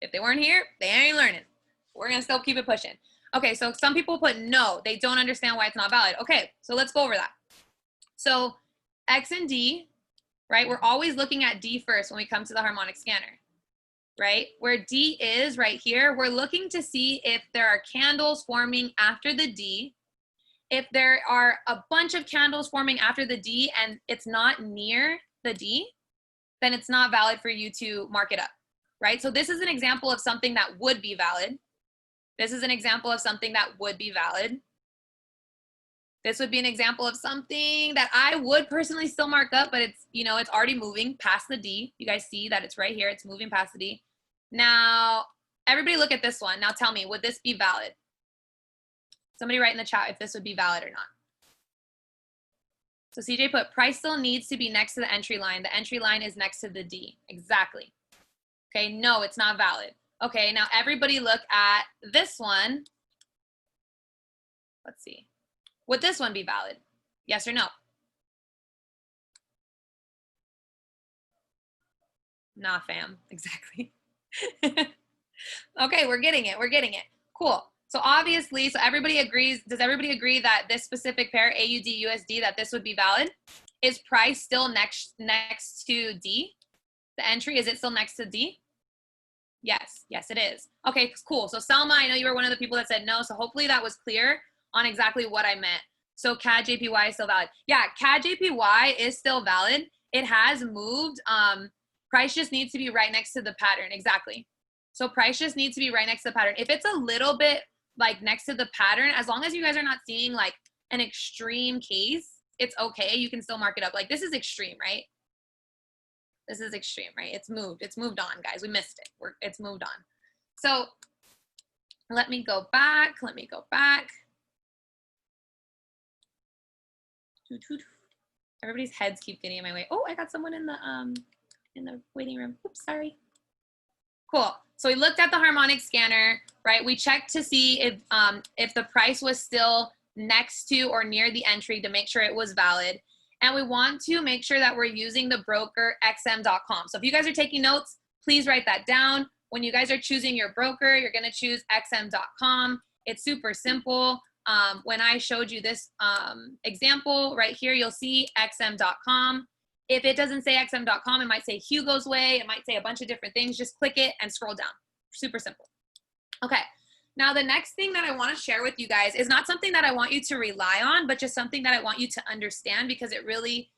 If they weren't here, they ain't learning. We're gonna still keep it pushing. Okay, so some people put no, they don't understand why it's not valid. Okay, so let's go over that. So X and D, right? We're always looking at D first when we come to the harmonic scanner, right? Where D is right here, we're looking to see if there are candles forming after the D. If there are a bunch of candles forming after the D and it's not near the D, then it's not valid for you to mark it up, right? So this is an example of something that would be valid. This is an example of something that would be valid. This would be an example of something that I would personally still mark up, but it's, you know, it's already moving past the D. You guys see that it's right here. It's moving past the D. Now, everybody look at this one. Now tell me, would this be valid? Somebody write in the chat if this would be valid or not. So CJ put, price still needs to be next to the entry line. The entry line is next to the D. Exactly. Okay, no, it's not valid. Okay, now everybody look at this one. Let's see. Would this one be valid? Yes or no? Nah, fam. Exactly. Okay, we're getting it. We're getting it. Cool. So obviously, so everybody agrees. Does everybody agree that this specific pair, AUD, USD, that this would be valid? Is price still next to D? The entry, is it still next to D? Yes. Yes, it is. Okay, cool. So Selma, I know you were one of the people that said no. So hopefully that was clear on exactly what I meant. So CAD JPY is still valid. Yeah, CAD JPY is still valid. It has moved. Price just needs to be right next to the pattern. Exactly. So price just needs to be right next to the pattern. If it's a little bit like next to the pattern, as long as you guys are not seeing like an extreme case, it's okay. You can still mark it up. Like this is extreme, right? This is extreme, right? It's moved. It's moved on, guys. We missed it. It's moved on. So let me go back. Let me go back. Everybody's heads keep getting in my way. Oh, I got someone in the waiting room. Oops, sorry. Cool. So we looked at the harmonic scanner, right? We checked to see if the price was still next to or near the entry to make sure it was valid. And we want to make sure that we're using the broker xm.com. So if you guys are taking notes, please write that down. When you guys are choosing your broker, you're going to choose xm.com. It's super simple. When I showed you this example right here, you'll see xm.com. If it doesn't say xm.com, it might say Hugo's Way. It might say a bunch of different things. Just click it and scroll down. Super simple. Okay. Now, the next thing that I want to share with you guys is not something that I want you to rely on, but just something that I want you to understand because it really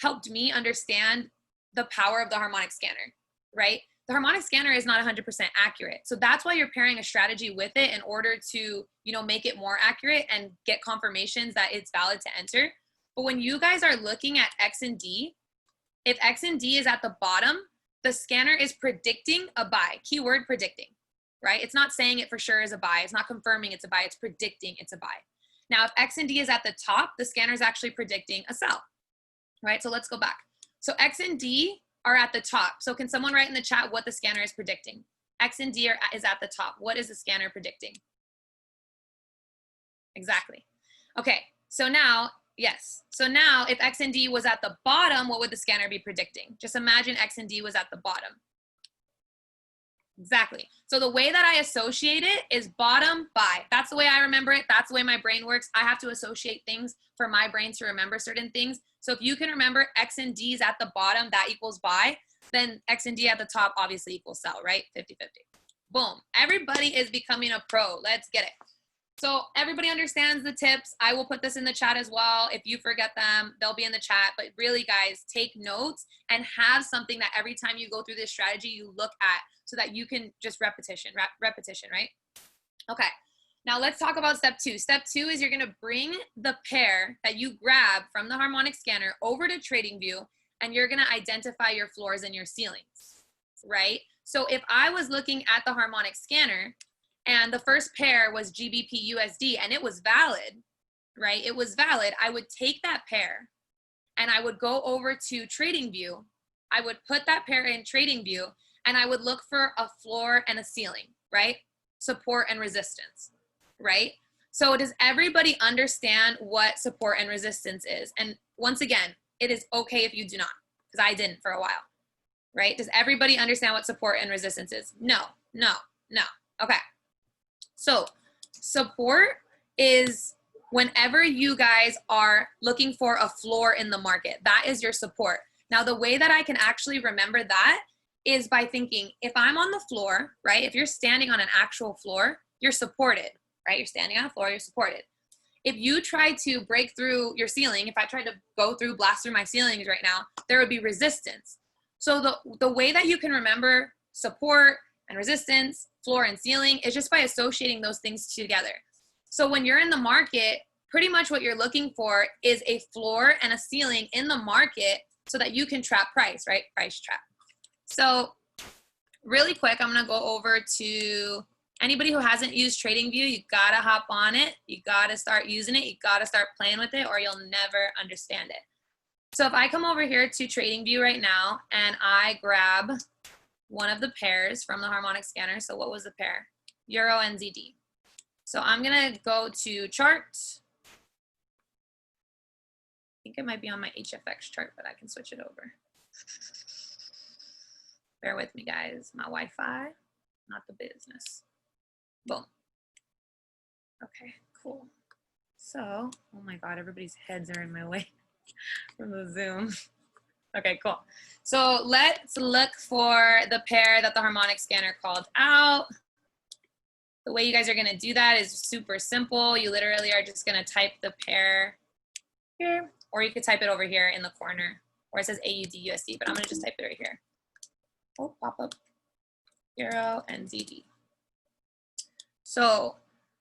helped me understand the power of the harmonic scanner, right? The harmonic scanner is not 100% accurate. So that's why you're pairing a strategy with it in order to, you know, make it more accurate and get confirmations that it's valid to enter. But when you guys are looking at X and D, if X and D is at the bottom, the scanner is predicting a buy, keyword predicting, right? It's not saying it for sure is a buy. It's not confirming it's a buy. It's predicting it's a buy. Now, if X and D is at the top, the scanner is actually predicting a sell, right? So let's go back. So X and D are at the top. So can someone write in the chat what the scanner is predicting? X and D is at the top. What is the scanner predicting? Exactly. Okay, so now, yes. So now if X and D was at the bottom, what would the scanner be predicting? Just imagine X and D was at the bottom. Exactly. So the way that I associate it is bottom buy. That's the way I remember it. That's the way my brain works. I have to associate things for my brain to remember certain things. So if you can remember X and D is at the bottom, that equals buy, then X and D at the top obviously equals sell, right? 50-50. Boom. Everybody is becoming a pro. Let's get it. So everybody understands the tips. I will put this in the chat as well. If you forget them, they'll be in the chat. But really, guys, take notes and have something that every time you go through this strategy, you look at so that you can just repetition, right? Okay. Now let's talk about step 2. Step 2 is you're going to bring the pair that you grab from the harmonic scanner over to TradingView, and you're going to identify your floors and your ceilings, right? So if I was looking at the harmonic scanner, and the first pair was GBP USD and it was valid, right? It was valid. I would take that pair and I would go over to TradingView. I would put that pair in TradingView and I would look for a floor and a ceiling, right? Support and resistance, right? So does everybody understand what support and resistance is? And once again, it is okay if you do not, because I didn't for a while, right? Does everybody understand what support and resistance is? No. No, no. Okay. So support is whenever you guys are looking for a floor in the market, that is your support. Now, the way that I can actually remember that is by thinking, if I'm on the floor, right? If you're standing on an actual floor, you're supported, right? You're standing on a floor, you're supported. If you try to break through your ceiling, if I tried to go through, blast through my ceilings right now, there would be resistance. So the way that you can remember support and resistance, floor and ceiling, is just by associating those things together. So when you're in the market, pretty much what you're looking for is a floor and a ceiling in the market so that you can trap price, right? Price trap. So really quick, I'm gonna go over to anybody who hasn't used TradingView. You gotta hop on it. You gotta start using it. You gotta start playing with it or you'll never understand it. So if I come over here to TradingView right now and I grab one of the pairs from the harmonic scanner. So what was the pair? Euro NZD. So I'm gonna go to chart. I think it might be on my HFX chart, but I can switch it over. Bear with me, guys. My Wi-Fi, not the business. Boom. Okay, cool. So, oh my God, everybody's heads are in my way from the Zoom. Okay, cool. So let's look for the pair that the harmonic scanner called out. The way you guys are gonna do that is super simple. You literally are just gonna type the pair here, or you could type it over here in the corner where it says AUD USD, but I'm gonna just type it right here. Oh, pop up, Euro NZD. So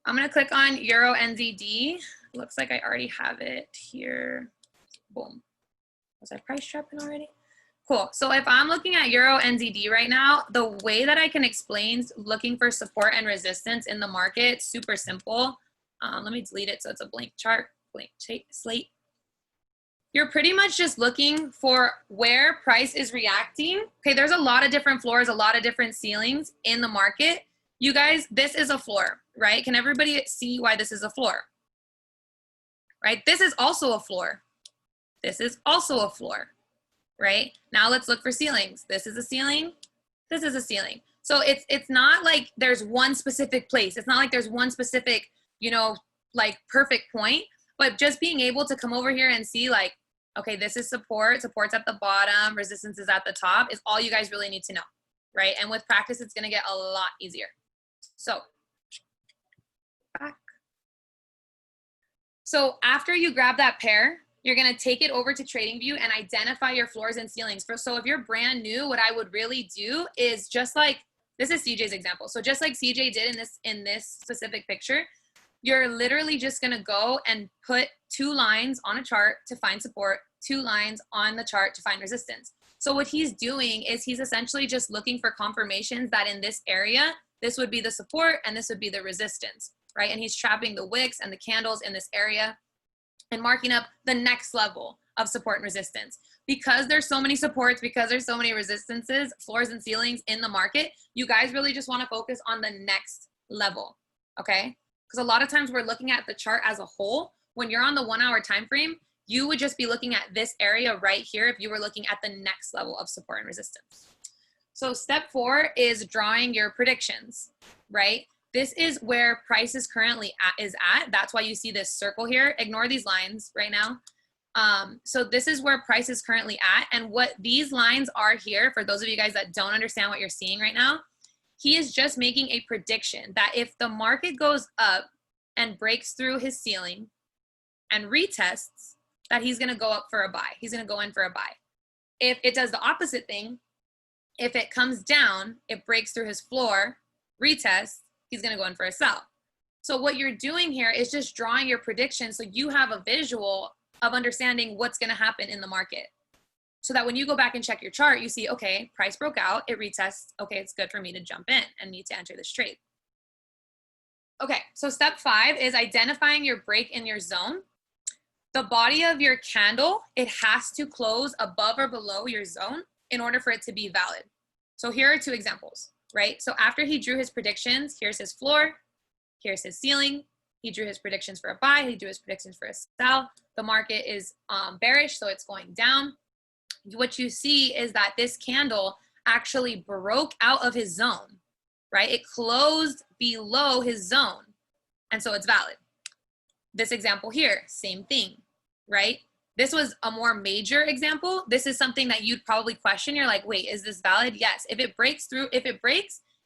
I'm gonna click on Euro NZD. Looks like I already have it here. Boom. Was I price trapping already? Cool. So if I'm looking at Euro NZD right now, the way that I can explain looking for support and resistance in the market, super simple. Let me delete it so it's a blank chart, blank slate. You're pretty much just looking for where price is reacting. Okay, there's a lot of different floors, a lot of different ceilings in the market. You guys, this is a floor, right? Can everybody see why this is a floor? Right? This is also a floor. This is also a floor, right? Now let's look for ceilings. This is a ceiling. This is a ceiling. So it's not like there's one specific place. It's not like there's one specific, you know, like perfect point, but just being able to come over here and see like, okay, this is support, support's at the bottom, resistance is at the top, is all you guys really need to know, right? And with practice, it's gonna get a lot easier. So, back. So after you grab that pair, you're gonna take it over to TradingView and identify your floors and ceilings. So if you're brand new, what I would really do is just like, this is CJ's example. So just like CJ did in this specific picture, you're literally just gonna go and put 2 lines on a chart to find support, 2 lines on the chart to find resistance. So what he's doing is he's essentially just looking for confirmations that in this area, this would be the support and this would be the resistance, right? And he's trapping the wicks and the candles in this area and marking up the next level of support and resistance. Because there's so many supports, because there's so many resistances, floors and ceilings in the market, you guys really just wanna focus on the next level, okay? Because a lot of times we're looking at the chart as a whole. When you're on the 1 hour time frame, you would just be looking at this area right here if you were looking at the next level of support and resistance. So step 4 is drawing your predictions, right? This is where price is currently at. That's why you see this circle here. Ignore these lines right now. So this is where price is currently at. And what these lines are here, for those of you guys that don't understand what you're seeing right now, he is just making a prediction that if the market goes up and breaks through his ceiling and retests, that he's gonna go up for a buy. He's gonna go in for a buy. If it does the opposite thing, if it comes down, it breaks through his floor, retests, he's gonna go in for a sell. So what you're doing here is just drawing your prediction so you have a visual of understanding what's gonna happen in the market. So that when you go back and check your chart, you see, okay, price broke out, it retests, okay, it's good for me to jump in and need to enter this trade. Okay, so step 5 is identifying your break in your zone. The body of your candle, it has to close above or below your zone in order for it to be valid. So here are 2 examples, right? So after he drew his predictions, here's his floor, here's his ceiling. He drew his predictions for a buy, he drew his predictions for a sell. The market is bearish, so it's going down. What you see is that this candle actually broke out of his zone. right? It closed below his zone, and so it's valid. This example here, same thing, right? This was a more major example. This is something that you'd probably question. You're like, wait, is this valid? Yes. If it breaks,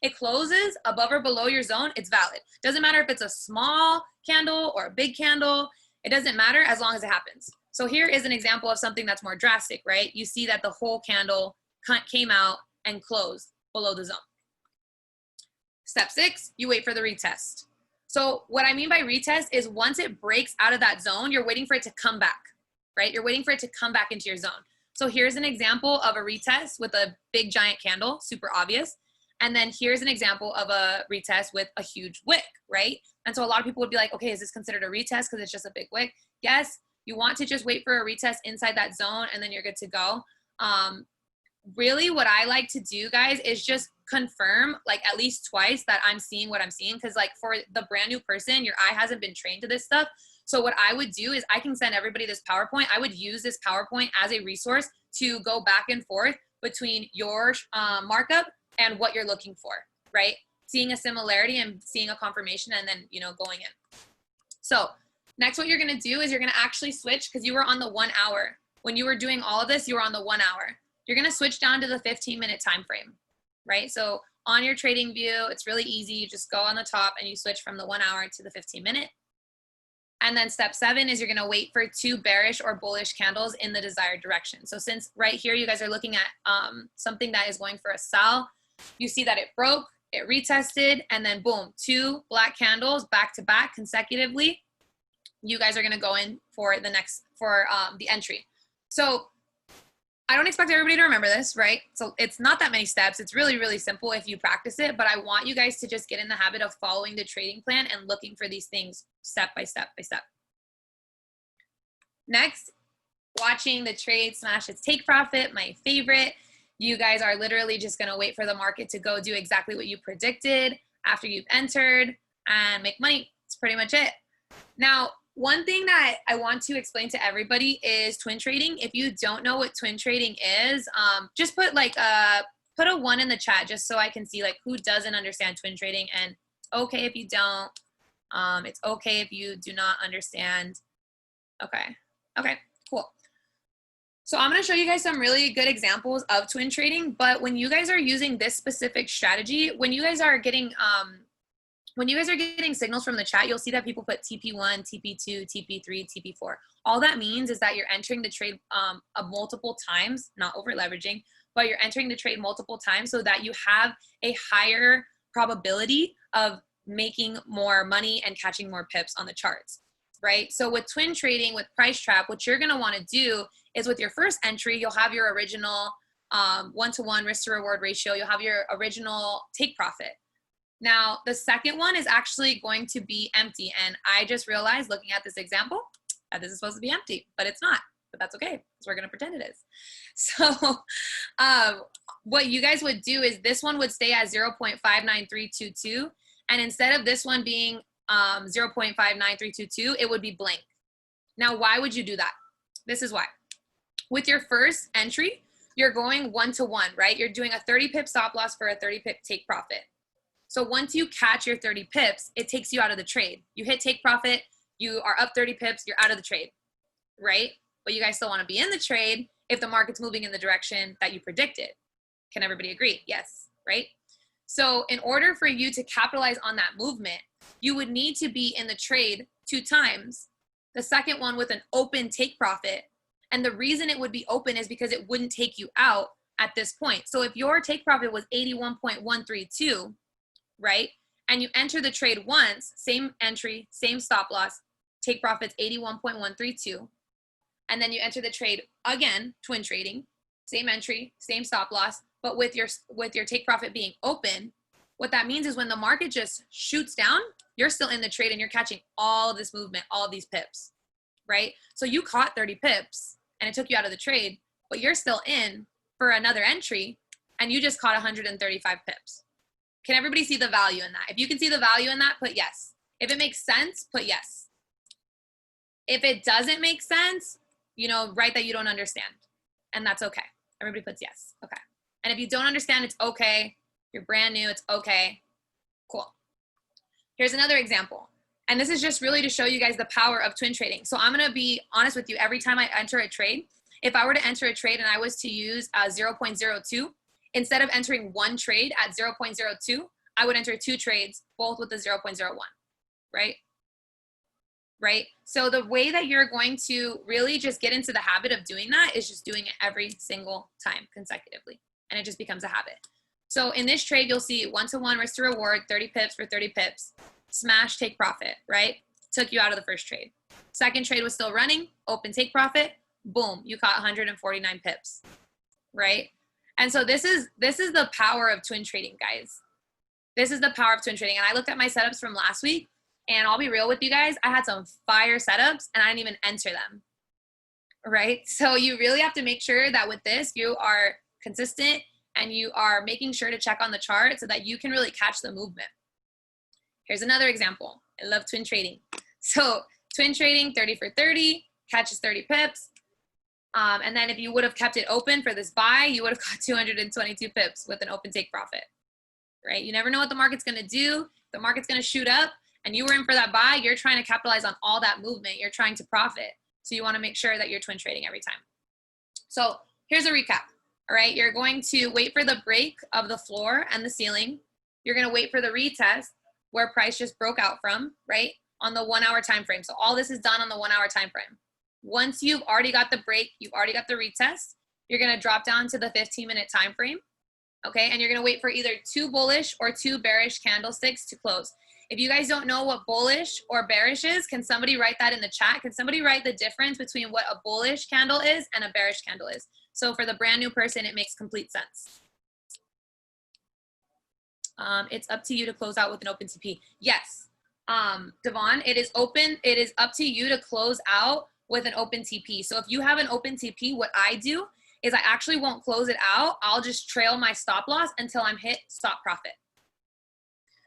it closes above or below your zone, it's valid. Doesn't matter if it's a small candle or a big candle. It doesn't matter as long as it happens. So here is an example of something that's more drastic, right? You see that the whole candle came out and closed below the zone. Step 6, you wait for the retest. So what I mean by retest is once it breaks out of that zone, you're waiting for it to come back, right? You're waiting for it to come back into your zone. So here's an example of a retest with a big giant candle, super obvious. And then here's an example of a retest with a huge wick, right? And so a lot of people would be like, okay, is this considered a retest because it's just a big wick? Yes, you want to just wait for a retest inside that zone and then you're good to go. Really what I like to do, guys, is just confirm like at least twice that I'm seeing what I'm seeing. Because like for the brand new person, your eye hasn't been trained to this stuff. So what I would do is I can send everybody this PowerPoint. I would use this PowerPoint as a resource to go back and forth between your markup and what you're looking for, right? Seeing a similarity and seeing a confirmation and then, going in. So next, what you're going to do is you're going to actually switch because you were on the 1 hour. When you were doing all of this, you were on the 1 hour. You're going to switch down to the 15-minute time frame, right? So on your trading view, it's really easy. You just go on the top and you switch from the 1 hour to the 15-minute. And then step 7 is you're going to wait for 2 bearish or bullish candles in the desired direction. So since right here, you guys are looking at something that is going for a sell, you see that it broke, it retested, and then boom, 2 black candles back to back consecutively. You guys are going to go in for the entry. So I don't expect everybody to remember this, right? So it's not that many steps. It's really, really simple if you practice it, but I want you guys to just get in the habit of following the trading plan and looking for these things step by step by step. Next, watching the trade smash its take profit, my favorite. You guys are literally just going to wait for the market to go do exactly what you predicted after you've entered and make money. That's pretty much it. Now, one thing that I want to explain to everybody is twin trading. If you don't know what twin trading is, just put put a 1 in the chat just so I can see like who doesn't understand twin trading. And okay if you don't. It's okay if you do not understand. Okay, cool. So I'm going to show you guys some really good examples of twin trading. But when you guys are using this specific strategy, when you guys are getting signals from the chat, you'll see that people put TP1, TP2, TP3, TP4. All that means is that you're entering the trade multiple times, not over leveraging, but you're entering the trade multiple times so that you have a higher probability of making more money and catching more pips on the charts, right? So with twin trading, with price trap, what you're going to want to do is with your first entry, you'll have your original 1-to-1 risk to reward ratio. You'll have your original take profit. Now, the second one is actually going to be empty. And I just realized looking at this example that this is supposed to be empty, but it's not. But that's okay, because we're going to pretend it is. So what you guys would do is this one would stay at 0.59322. And instead of this one being 0.59322, it would be blank. Now, why would you do that? This is why. With your first entry, you're going 1-to-1, right? You're doing a 30 pip stop loss for a 30 pip take profit. So once you catch your 30 pips, it takes you out of the trade. You hit take profit, you are up 30 pips, you're out of the trade, right? But you guys still want to be in the trade if the market's moving in the direction that you predicted. Can everybody agree? Yes, right? So in order for you to capitalize on that movement, you would need to be in the trade 2 times. The second one with an open take profit. And the reason it would be open is because it wouldn't take you out at this point. So if your take profit was 81.132, right? And you enter the trade once, same entry, same stop loss, take profits 81.132. And then you enter the trade again, twin trading, same entry, same stop loss, but with your take profit being open, what that means is when the market just shoots down, you're still in the trade and you're catching all of this movement, all of these pips, right? So you caught 30 pips and it took you out of the trade, but you're still in for another entry and you just caught 135 pips. Can everybody see the value in that? If you can see the value in that, put yes. If it makes sense, put yes. If it doesn't make sense, write that you don't understand. And that's okay. Everybody puts yes. Okay. And if you don't understand, it's okay. You're brand new. It's okay. Cool. Here's another example. And this is just really to show you guys the power of twin trading. So I'm going to be honest with you. Every time I enter a trade, if I were to enter a trade and I was to use 0.02, instead of entering one trade at 0.02, I would enter two trades, both with the 0.01, right? Right? So the way that you're going to really just get into the habit of doing that is just doing it every single time consecutively. And it just becomes a habit. So in this trade, you'll see 1-to-1 risk to reward, 30 pips for 30 pips. Smash, take profit, right? Took you out of the first trade. Second trade was still running, open, take profit. Boom, you caught 149 pips, right? And so this is the power of twin trading, guys. This is the power of twin trading. And I looked at my setups from last week, and I'll be real with you guys, I had some fire setups and I didn't even enter them, right? So you really have to make sure that with this, you are consistent and you are making sure to check on the chart so that you can really catch the movement. Here's another example. I love twin trading. So twin trading, 30 for 30, catches 30 pips. And then if you would have kept it open for this buy, you would have got 222 pips with an open take profit, right? You never know what the market's going to do. The market's going to shoot up and you were in for that buy. You're trying to capitalize on all that movement. You're trying to profit. So you want to make sure that you're twin trading every time. So here's a recap. All right. You're going to wait for the break of the floor and the ceiling. You're going to wait for the retest where price just broke out from, right? On the 1 hour time frame. So all this is done on the 1 hour time frame. Once you've already got the break, you've already got the retest, you're going to drop down to the 15-minute time frame. Okay, and you're going to wait for either 2 bullish or 2 bearish candlesticks to close. If you guys don't know what bullish or bearish is, can somebody write that in the chat? Can somebody write the difference between what a bullish candle is and a bearish candle is? So for the brand new person, it makes complete sense. It's up to you to close out with an open TP. Yes, Devon, it is open. It is up to you to close out with an open TP. So if you have an open TP, what I do is I actually won't close it out. I'll just trail my stop loss until I'm hit stop profit.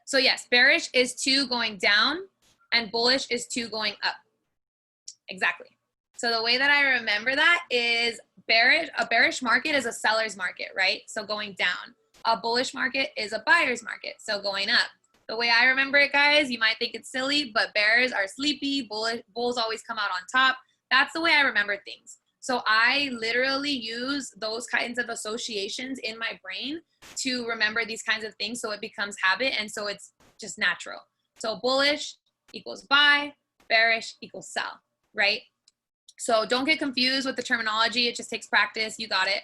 So yes, bearish is 2 going down and bullish is 2 going up. Exactly. So the way that I remember that is a bearish market is a seller's market, right? So going down. A bullish market is a buyer's market, so going up. The way I remember it, guys, you might think it's silly, but bears are sleepy, bulls always come out on top. That's the way I remember things. So I literally use those kinds of associations in my brain to remember these kinds of things so it becomes habit and so it's just natural. So bullish equals buy, bearish equals sell, right? So don't get confused with the terminology. It just takes practice. You got it.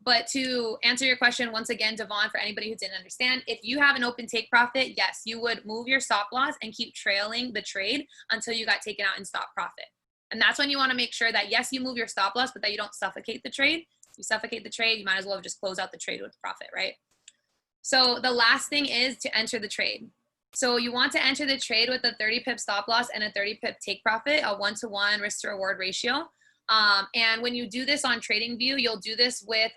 But to answer your question, once again, Devon, for anybody who didn't understand, if you have an open take profit, yes, you would move your stop loss and keep trailing the trade until you got taken out in stop profit. And that's when you want to make sure that, yes, you move your stop loss, but that you don't suffocate the trade. If you suffocate the trade, you might as well just close out the trade with profit, right? So the last thing is to enter the trade. So you want to enter the trade with a 30 pip stop loss and a 30 pip take profit, a 1-to-1 risk to reward ratio. And when you do this on TradingView, you'll do this with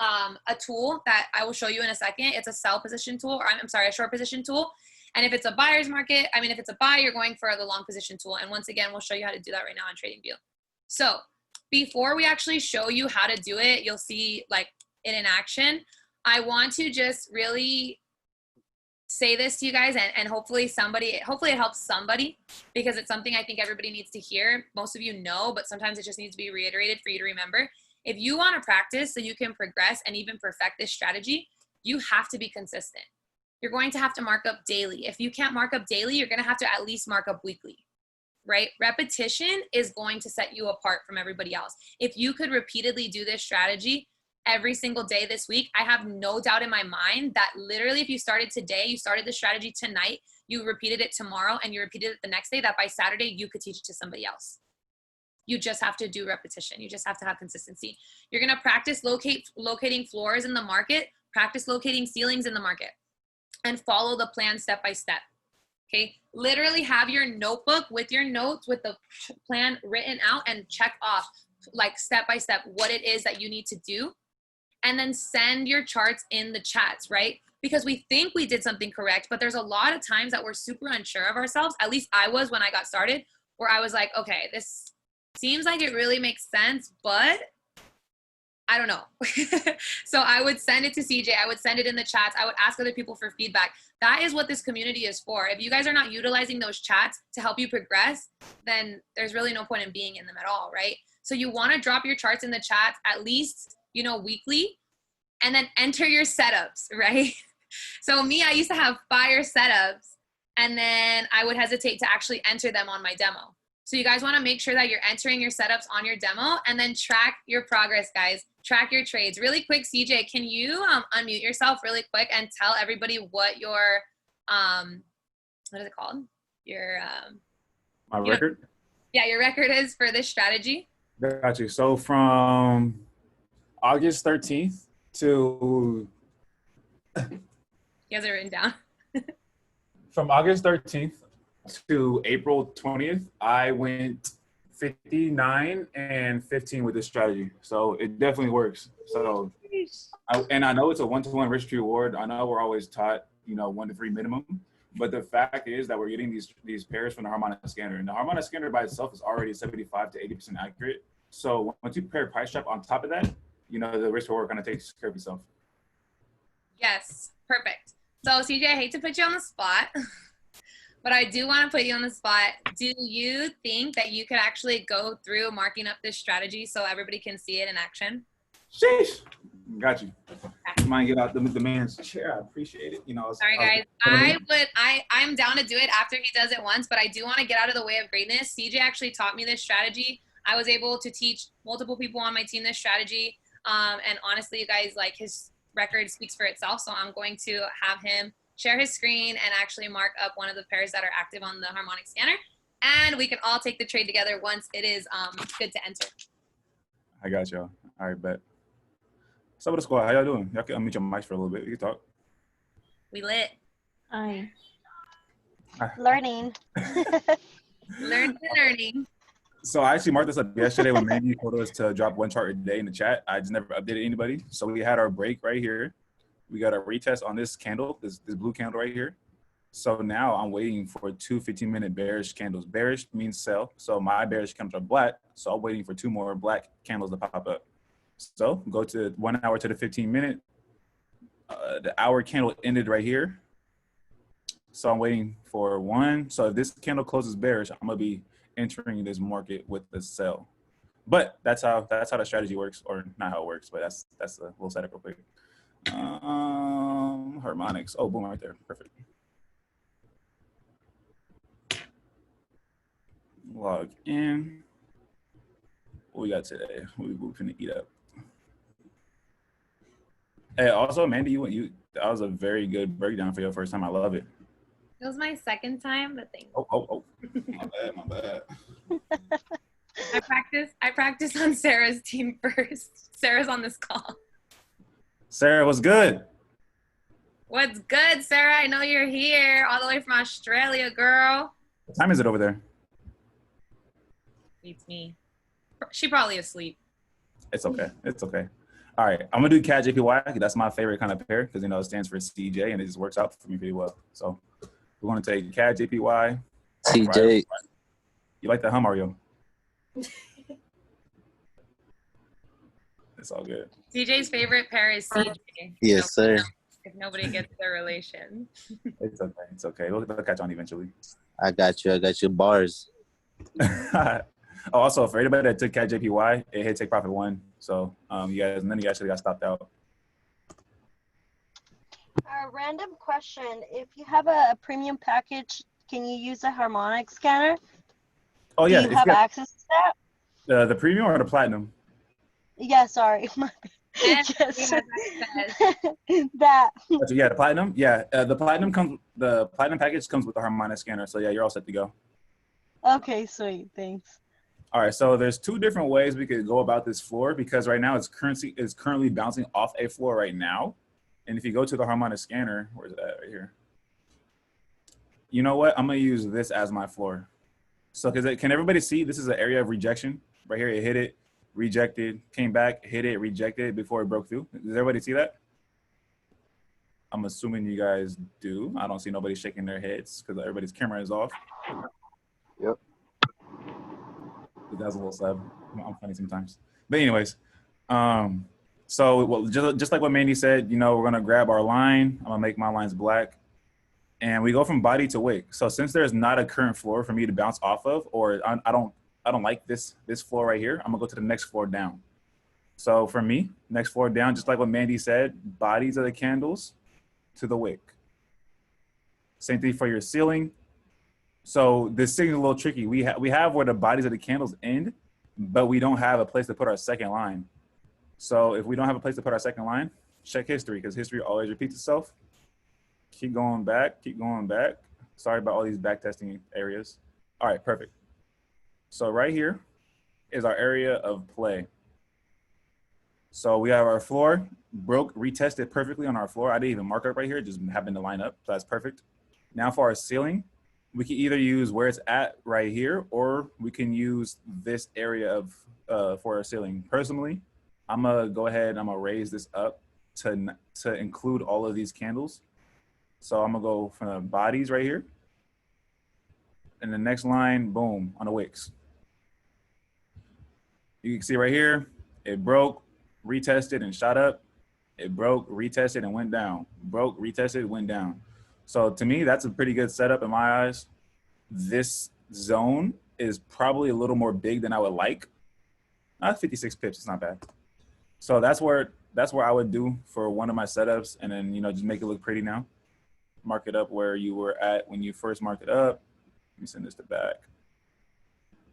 a tool that I will show you in a second. It's a sell position tool, or I'm sorry, a short position tool. And if it's a buyer's market, if it's a buy, you're going for the long position tool. And once again, we'll show you how to do that right now on TradingView. So before we actually show you how to do it, you'll see like it in action. I want to just really say this to you guys, and hopefully it helps somebody, because it's something I think everybody needs to hear. Most of you know, but sometimes it just needs to be reiterated for you to remember. If you want to practice so you can progress and even perfect this strategy, you have to be consistent. You're going to have to mark up daily. If you can't mark up daily, you're going to have to at least mark up weekly, right? Repetition is going to set you apart from everybody else. If you could repeatedly do this strategy every single day this week, I have no doubt in my mind that literally if you started today, you started the strategy tonight, you repeated it tomorrow, and you repeated it the next day, that by Saturday, you could teach it to somebody else. You just have to do repetition. You just have to have consistency. You're going to practice locating floors in the market, practice locating ceilings in the market, and follow the plan step by step. Okay, literally have your notebook with your notes with the plan written out and check off like step by step what it is that you need to do. And then send your charts in the chats, right? Because we think we did something correct, but there's a lot of times that we're super unsure of ourselves. At least I was when I got started, where I was like, okay, this seems like it really makes sense, but I don't know. So I would send it to CJ. I would send it in the chats. I would ask other people for feedback. That is what this community is for. If you guys are not utilizing those chats to help you progress, then there's really no point in being in them at all, right? So you want to drop your charts in the chat at least, weekly, and then enter your setups, right? So me, I used to have fire setups, and then I would hesitate to actually enter them on my demo. So you guys want to make sure that you're entering your setups on your demo, and then track your progress, guys. Track your trades. Really quick, CJ, can you unmute yourself really quick and tell everybody what your, what is it called? Your, my record? Yeah, your record is for this strategy. Got you. So from August 13th to... You guys are written down. From August 13th to April 20th, I went 59 and 15 with this strategy. So it definitely works. So, I know it's a 1-to-1 risk reward. I know we're always taught, 1 to 3 minimum, but the fact is that we're getting these pairs from the harmonic scanner, and the harmonic scanner by itself is already 75 to 80% accurate. So once you pair price trap on top of that, the risk reward kind of takes care of itself. Yes, perfect. So CJ, I hate to put you on the spot, but I do want to put you on the spot. Do you think that you could actually go through marking up this strategy so everybody can see it in action? Sheesh. Got you. Mind get out the man's chair. I appreciate it. Sorry guys. I'm down to do it after he does it once, but I do want to get out of the way of greatness. CJ actually taught me this strategy. I was able to teach multiple people on my team this strategy. And honestly, you guys, like, his record speaks for itself. So I'm going to have him share his screen and actually mark up one of the pairs that are active on the harmonic scanner. And we can all take the trade together once it is good to enter. I got y'all. All right, bet. What's up with the squad? How y'all doing? Y'all can unmute your mics for a little bit. You can talk. We lit. Hi. Learning. Learning. So I actually marked this up yesterday when Mandi told us to drop 1 chart a day in the chat. I just never updated anybody. So we had our break right here. We got a retest on this candle, this blue candle right here. So now I'm waiting for 2 15-minute bearish candles. Bearish means sell. So my bearish candles are black. So I'm waiting for 2 more black candles to pop up. So go to 1 hour to the 15-minute. The hour candle ended right here. So I'm waiting for 1. So if this candle closes bearish, I'm gonna be entering this market with the sell. But that's how the strategy works, or not how it works, but that's a little setup real quick. Harmonics. Oh, boom, right there. Perfect. Log in. What we got today? We finna eat up. Hey, also, Mandi, that was a very good breakdown for your first time. I love it. It was my second time, but thank you. Oh. My bad. I practiced on Sarah's team first. Sarah's on this call. Sarah, what's good? What's good, Sarah? I know you're here all the way from Australia, girl. What time is it over there? Beats me. She probably asleep. It's okay. It's okay. All right, I'm gonna do CAD JPY. That's my favorite kind of pair because it stands for CJ and it just works out for me pretty well. So we're gonna take CAD JPY. CJ. Right. You like the hum, Mario? It's all good. CJ's favorite pair is CJ. Yes, sir. If nobody gets their relation. It's okay. It's okay. We'll catch on eventually. I got you. Bars. Oh, also, for anybody that took CAD JPY, it hit take profit 1. So none of you actually got stopped out. Random question. If you have a premium package, can you use a harmonic scanner? Oh, yeah. Do you have access to that? The premium or the platinum? Yeah, sorry. Yes, that. Yeah, the platinum. Yeah, the platinum package comes with the harmonic scanner. So yeah, you're all set to go. Okay, sweet. Thanks. All right, so there's 2 different ways we could go about this floor because right now it's currently bouncing off a floor right now. And if you go to the harmonic scanner, where's it at? Right here. You know what? I'm gonna use this as my floor. So can everybody see this is an area of rejection? Right here, it hit it, rejected, came back, hit it, rejected before it broke through. Does everybody see that? I'm assuming you guys do. I don't see nobody shaking their heads because everybody's camera is off. Yep. That's a little sad. I'm funny sometimes. But anyways, So well, just like what Mandy said, you know, we're gonna grab our line. I'm gonna make my lines black, and we go from body to wick. So since there's not a current floor for me to bounce off of, or I don't like this floor right here, I'm gonna go to the next floor down. So for me, next floor down, just like what Mandy said, bodies of the candles to the wick. Same thing for your ceiling. So this thing is a little tricky. We have where the bodies of the candles end, but we don't have a place to put our second line. So if we don't have a place to put our second line, check history, because history always repeats itself. Keep going back, keep going back. Sorry about all these back testing areas. All right, perfect. So right here is our area of play. So we have our floor, broke, retested perfectly on our floor. I didn't even mark up right here, just happened to line up, so that's perfect. Now for our ceiling, we can either use where it's at right here, or we can use this area of for our ceiling. Personally, I'm gonna go ahead and I'm gonna raise this up to include all of these candles. So I'm gonna go from the bodies right here, and the next line, boom, on the wicks. You can see right here, it broke, retested and shot up. It broke, retested and went down. Broke, retested, went down. So to me, that's a pretty good setup in my eyes. This zone is probably a little more big than I would like. 56 pips, it's not bad. So that's where I would do for one of my setups, and then, you know, just make it look pretty now. Mark it up where you were at when you first marked it up. Let me send this to back.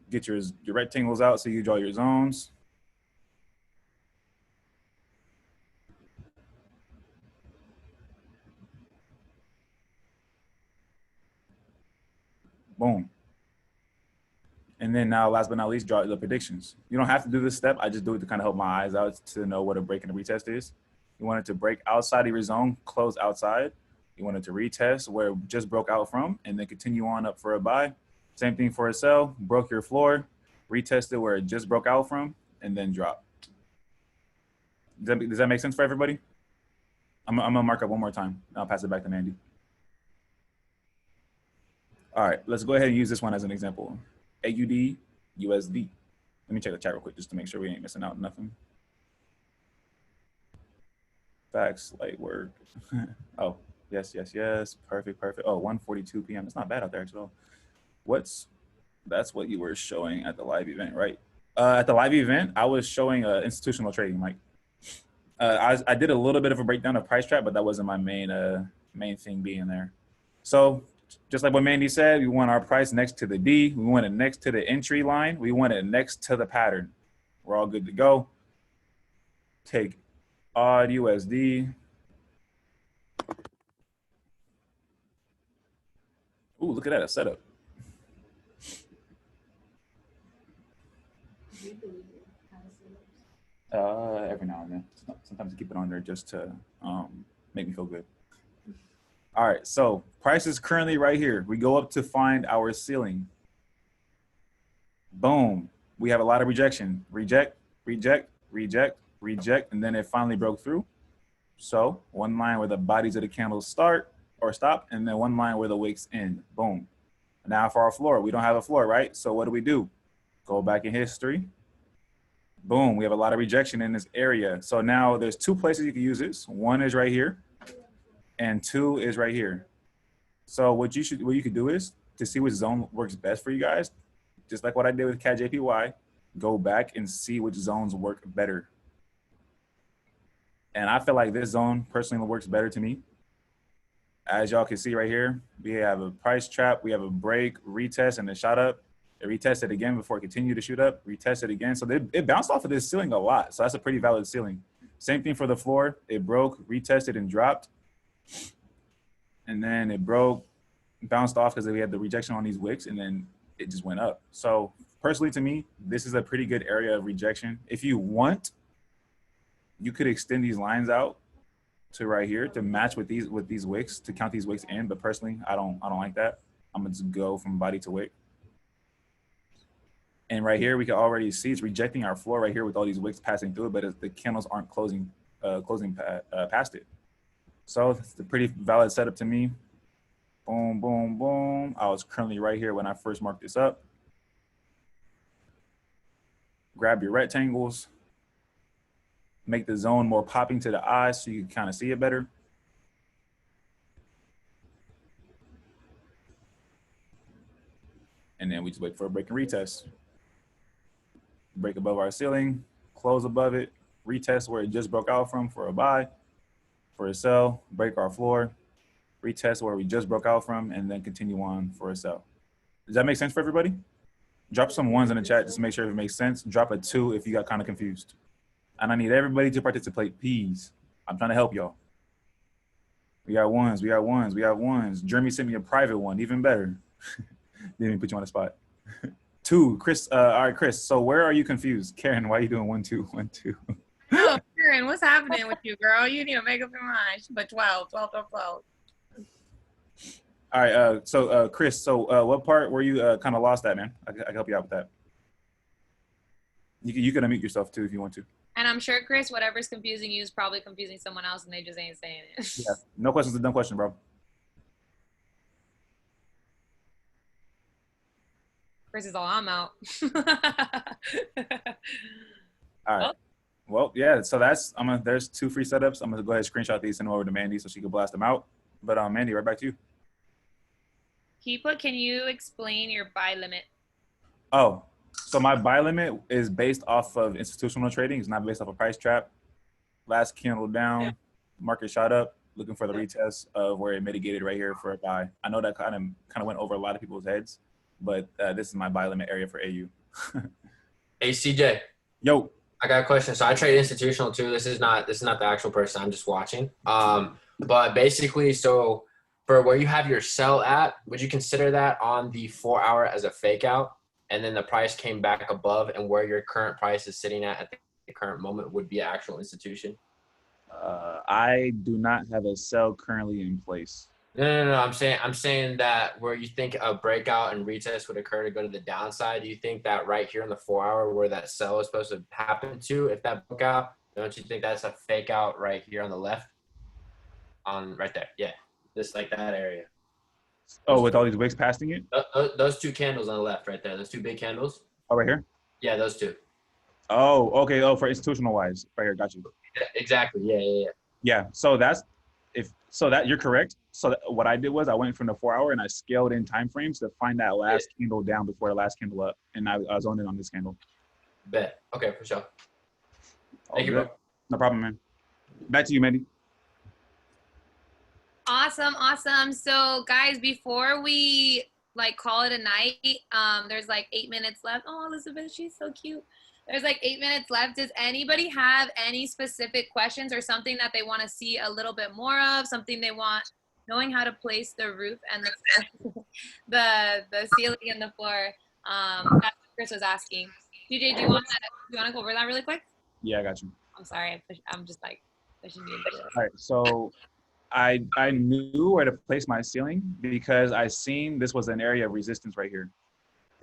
Get your rectangles out so you draw your zones. Boom. And then now, last but not least, draw the predictions. You don't have to do this step. I just do it to kind of help my eyes out to know what a break and a retest is. You want it to break outside of your zone, close outside. You want it to retest where it just broke out from, and then continue on up for a buy. Same thing for a sell. Broke your floor, retest it where it just broke out from, and then drop. Does that make sense for everybody? I'm gonna mark up one more time. I'll pass it back to Mandy. All right, let's go ahead and use this one as an example. AUD, USD. Let me check the chat real quick just to make sure we ain't missing out on nothing. Facts, light work. Oh, yes. Perfect. Oh, 1:42 p.m. It's not bad out there actually. That's what you were showing at the live event, right? At the live event, I was showing institutional trading, Mike. I did a little bit of a breakdown of price trap, but that wasn't my main thing being there. So just like what Mandy said, we want our price next to the D. We want it next to the entry line. We want it next to the pattern. We're all good to go. Take odd USD. Ooh, look at that, a setup. Every now and then. Sometimes I keep it on there just to make me feel good. All right, so price is currently right here. We go up to find our ceiling. Boom. We have a lot of rejection. Reject, reject, reject, reject, and then it finally broke through. So one line where the bodies of the candles start or stop, and then one line where the wicks end. Boom. Now for our floor, we don't have a floor, right? So what do? Go back in history. Boom, we have a lot of rejection in this area. So now there's two places you can use this. One is right here, and two is right here. So what you could do is, to see which zone works best for you guys, just like what I did with CAD-JPY, go back and see which zones work better. And I feel like this zone personally works better to me. As y'all can see right here, we have a price trap, we have a break, retest, and a shot up. It retested again before it continued to shoot up, retested again. So it bounced off of this ceiling a lot. So that's a pretty valid ceiling. Same thing for the floor. It broke, retested, and dropped. And then it broke, bounced off because we had the rejection on these wicks, and then it just went up. So personally to me, this is a pretty good area of rejection. If you want, you could extend these lines out to right here to match with these wicks, to count these wicks in. But personally, I don't like that. I'm gonna just go from body to wick. And right here, we can already see it's rejecting our floor right here with all these wicks passing through it, but the candles aren't closing past it. So it's a pretty valid setup to me. Boom, boom, boom. I was currently right here when I first marked this up. Grab your rectangles. make the zone more popping to the eye so you can kind of see it better. And then we just wait for a break and retest. Break above our ceiling, close above it, retest where it just broke out from for a buy, for a sell, break our floor, retest where we just broke out from, and then continue on for a sell. Does that make sense for everybody? Drop some ones in the chat just to make sure it makes sense. Drop a 2 if you got kind of confused. And I need everybody to participate, please. I'm trying to help y'all. We got ones, we got ones, we got ones. Jeremy sent me a private one, even better. Didn't even put you on the spot. 2, Chris. All right, Chris. So where are you confused? Karen, why are you doing 1, 2, 1, 2? Oh, Karen, what's happening with you, girl? You need to make up your mind. But 12. All right. So Chris. So what part were you kind of lost at, man? I can help you out with that. You can unmute yourself too if you want to. And I'm sure, Chris, whatever's confusing you is probably confusing someone else, and they just ain't saying it. Yeah. No questions. A dumb question, bro. Chris is all, I'm out. All right. Well, yeah. So that's there's 2 free setups. I'm gonna go ahead and screenshot these, send them over to Mandy so she can blast them out. But Mandy, right back to you. Keepa, can you explain your buy limit? Oh, so my buy limit is based off of institutional trading. It's not based off a price trap. Last candle down, market shot up, looking for the retest of where it mitigated right here for a buy. I know that kind of went over a lot of people's heads, but this is my buy limit area for AU. Hey, CJ. Yo. I got a question. So I trade institutional too. This is not the actual person. I'm just watching. But basically, so for where you have your sell at, would you consider that on the 4 hour as a fake out? And then the price came back above, and where your current price is sitting at the current moment would be an actual institution? I do not have a sell currently in place. No. I'm saying that where you think a breakout and retest would occur to go to the downside, do you think that right here in the 4 hour where that sell is supposed to happen to, if that broke out, don't you think that's a fake out right here on the left? On right there, yeah, just like that area. Oh, with all these wicks passing it? Those 2 candles on the left right there, those 2 big candles. Oh, right here? Yeah, those 2. Oh, okay. Oh, for institutional wise, right here. Got you. Yeah, exactly. Yeah. Yeah. So you're correct. So what I did was I went from the 4 hour and I scaled in time frames to find that last candle down before the last candle up, and I zoned in on this candle. Bet. Okay, for sure. Thank you, bro. No problem, man. Back to you, Mandy. Awesome. So guys, before we call it a night, there's 8 minutes left. Oh, Elizabeth, she's so cute. There's 8 minutes left. Does anybody have any specific questions or something that they want to see a little bit more of? Something they want, knowing how to place the roof and the ceiling and the floor? That's what Chris was asking. DJ, do you want to go over that really quick? Yeah, I got you. I'm sorry. I'm just pushing you. All right. So I knew where to place my ceiling because I seen this was an area of resistance right here.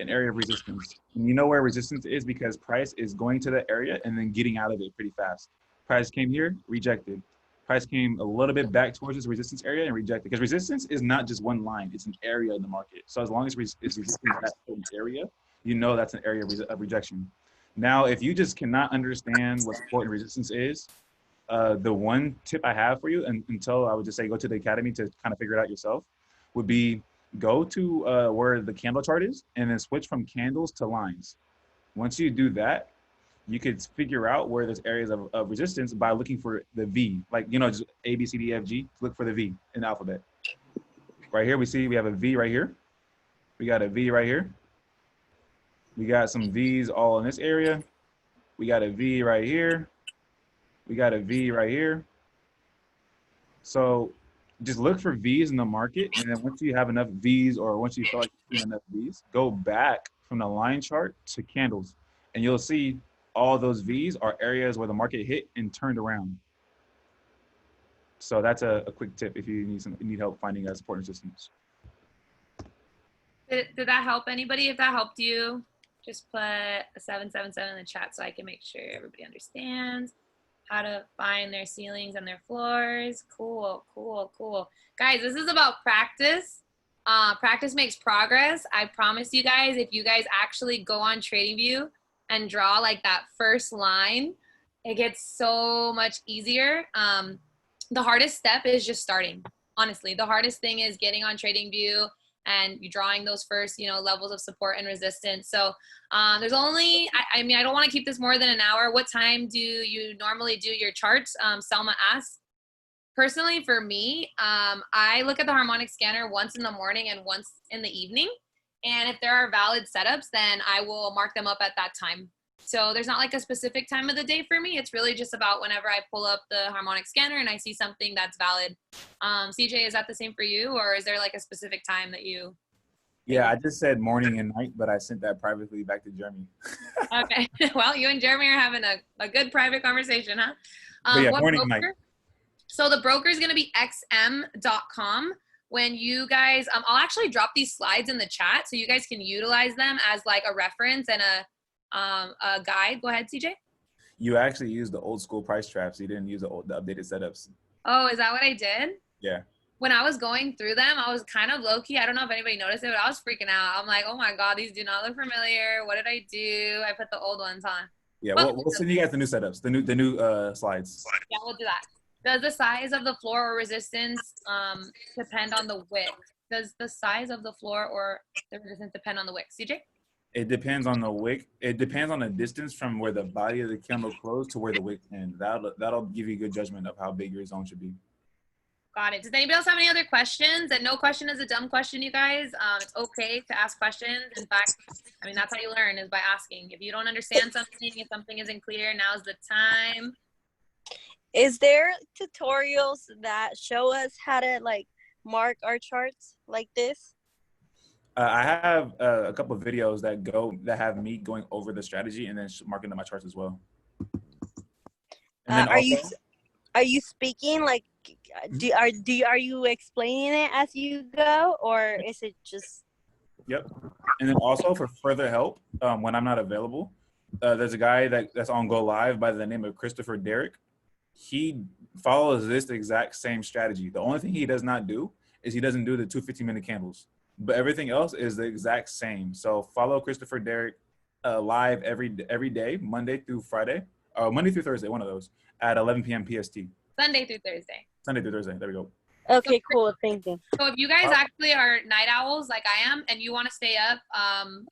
An area of resistance. And you know where resistance is because price is going to the area and then getting out of it pretty fast. Price came here, rejected. Price came a little bit back towards this resistance area and rejected. Because resistance is not just one line, it's an area in the market. So as long as it's resistance in that certain area, you know that's an area of rejection. Now, if you just cannot understand what support and resistance is, the one tip I have for you, and until I would just say go to the academy to kind of figure it out yourself, would be go to where the candle chart is and then switch from candles to lines. Once you do that, you could figure out where there's areas of resistance by looking for the V, just A, B, C, D, F, G, look for the V in the alphabet. Right here, we have a V right here. We got a V right here. We got some V's all in this area. We got a V right here. We got a V right here. So just look for V's in the market, and then once you have enough V's or once you feel like you've seen enough V's, go back from the line chart to candles, and you'll see all those V's are areas where the market hit and turned around. So that's a quick tip if you need help finding support and resistance. Did that help anybody? If that helped you, just put a 777 in the chat so I can make sure everybody understands how to find their ceilings and their floors. Cool. Guys, this is about practice. Practice makes progress. I promise you guys, if you guys actually go on TradingView and draw that first line, it gets so much easier. The hardest step is just starting. Honestly, the hardest thing is getting on TradingView and you drawing those first, levels of support and resistance. So there's only, I mean, I don't want to keep this more than an hour. What time do you normally do your charts? Selma asks. Personally, for me, I look at the harmonic scanner once in the morning and once in the evening. And if there are valid setups, then I will mark them up at that time. So there's not like a specific time of the day for me. It's really just about whenever I pull up the harmonic scanner and I see something that's valid. CJ, is that the same for you, or is there like a specific time that you? Yeah, I just said morning and night, but I sent that privately back to Jeremy. Okay. Well, you and Jeremy are having a good private conversation, huh? But yeah, What morning and broker? night. So the broker is going to be xm.com. When you guys, I'll actually drop these slides in the chat so you guys can utilize them as like a reference and a guide. Go ahead, CJ. You actually used the old school price traps. You didn't use the updated setups. Oh, is that what I did? Yeah. When I was going through them, I was kind of low key. I don't know if anybody noticed it, but I was freaking out. I'm like, oh my God, these do not look familiar. What did I do? I put the old ones on. Yeah, we'll send you guys the new setups, the new slides. Yeah, we'll do that. Does the size of the floor or resistance depend on the wick? Does the size of the floor or the resistance depend on the wick? CJ? It depends on the wick. It depends on the distance from where the body of the candle closed to where the wick ends. That'll give you a good judgment of how big your zone should be. Got it. Does anybody else have any other questions? And no question is a dumb question, you guys. It's okay to ask questions. In fact, I mean, that's how you learn, is by asking. If you don't understand something, if something isn't clear, now's the time. Is there tutorials that show us how to like mark our charts like this? I have a couple of videos that have me going over the strategy and then marking up my charts as well. And then are you speaking like are you explaining it as you go, or is it just? Yep. And then also for further help, when I'm not available, there's a guy that's on Go Live by the name of Christopher Derrick. He follows this exact same strategy. The only thing he does not do is he doesn't do the 2 15-minute candles, but everything else is the exact same. So follow Christopher Derrick live every day, Monday through Friday, or Monday through Thursday, one of those, at 11 p.m. PST. Sunday through Thursday. Sunday through Thursday. There we go. Okay, cool. Thank you. So if you guys actually are night owls like I am and you want to stay up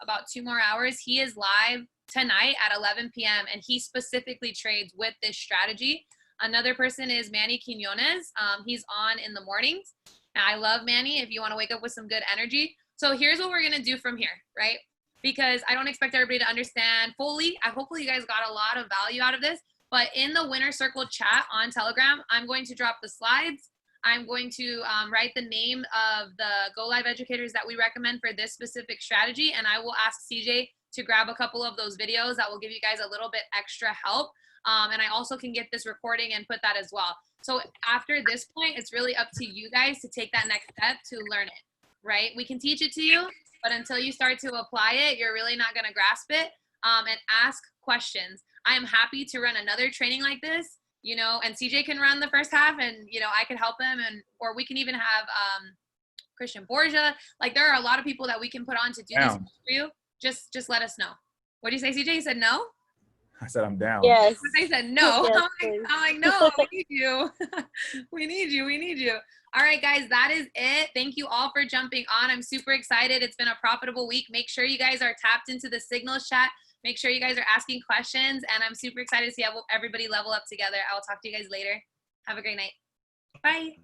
about 2 more hours, he is live tonight at 11 p.m. and he specifically trades with this strategy. Another person is Manny Quinones. He's on in the mornings. And I love Manny if you want to wake up with some good energy. So here's what we're going to do from here, right? Because I don't expect everybody to understand fully. Hopefully you guys got a lot of value out of this. But in the Winner Circle chat on Telegram, I'm going to drop the slides. I'm going to write the name of the Go Live educators that we recommend for this specific strategy. And I will ask CJ to grab a couple of those videos that will give you guys a little bit extra help. And I also can get this recording and put that as well. So after this point, it's really up to you guys to take that next step to learn it, right? We can teach it to you, but until you start to apply it, you're really not going to grasp it. And ask questions. I am happy to run another training like this, and CJ can run the first half and, I can help him, or we can even have Christian Borgia. Like, there are a lot of people that we can put on to do this for you. Just let us know. What do you say, CJ? You said no? I said I'm down. Yes. I said no. Yes, I'm like, no, we need you. We need you. All right, guys, that is it. Thank you all for jumping on. I'm super excited. It's been a profitable week. Make sure you guys are tapped into the signals chat. Make sure you guys are asking questions, and I'm super excited to see how everybody level up together. I will talk to you guys later. Have a great night. Bye.